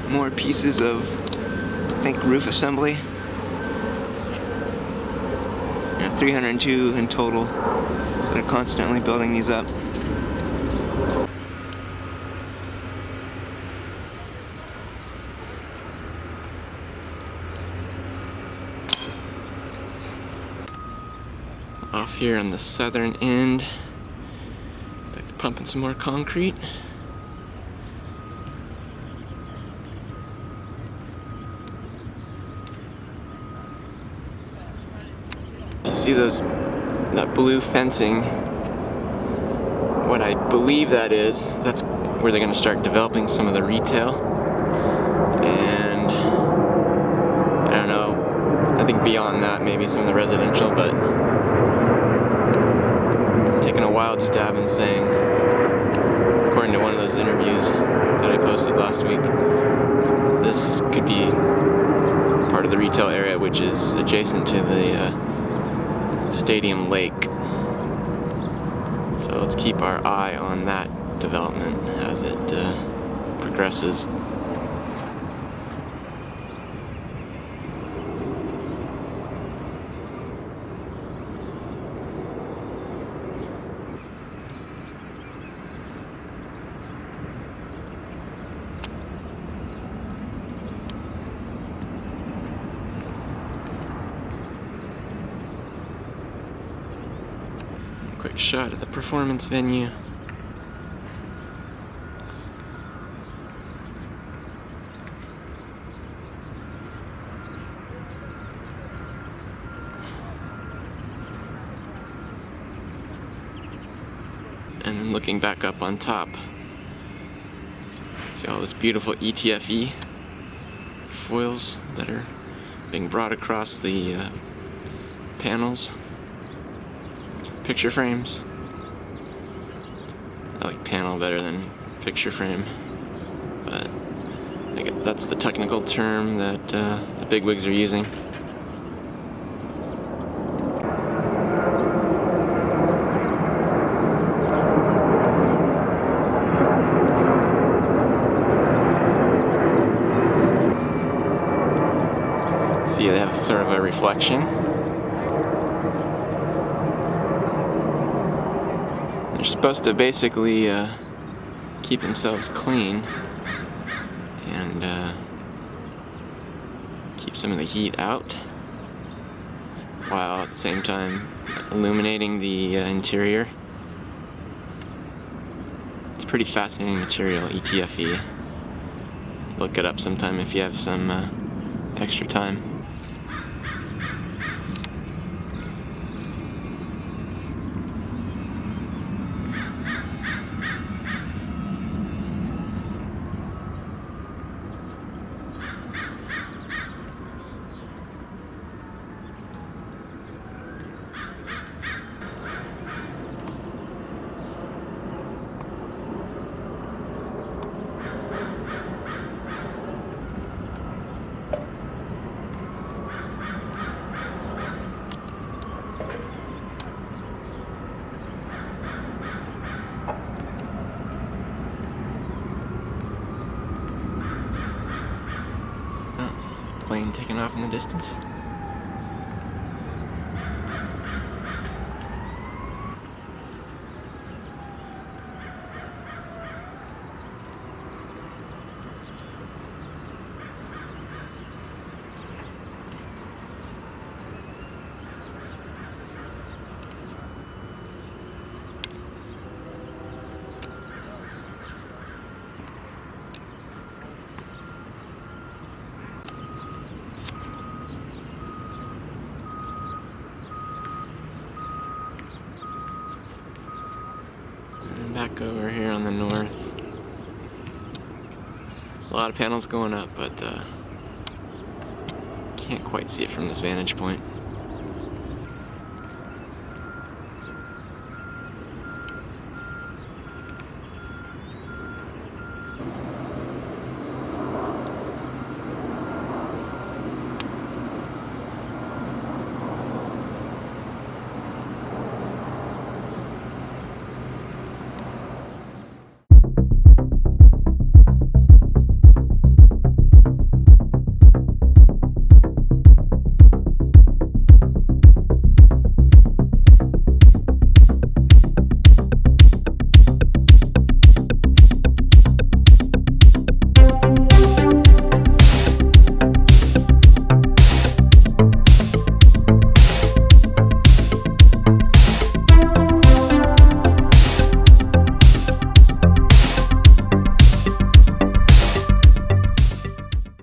more pieces of, I think, roof assembly. 302 in total. So they're constantly building these up. Off here on the southern end, they're pumping some more concrete. You see that blue fencing? What I believe that's where they're going to start developing some of the retail. And I don't know, I think beyond that maybe some of the residential, but I'm taking a wild stab and saying, according to one of those interviews that I posted last week, this could be part of the retail area which is adjacent to the stadium lake. So let's keep our eye on that development as it progresses. Quick shot of the performance venue. And then looking back up on top, see all this beautiful ETFE foils that are being brought across the panels. Picture frames. I like panel better than picture frame, but I guess that's the technical term that the bigwigs are using. See, they have sort of a reflection. They're supposed to basically keep themselves clean and keep some of the heat out, while at the same time illuminating the interior. It's a pretty fascinating material, ETFE. Look it up sometime if you have some extra time. Plane taking off in the distance. Back over here on the north. A lot of panels going up, but can't quite see it from this vantage point.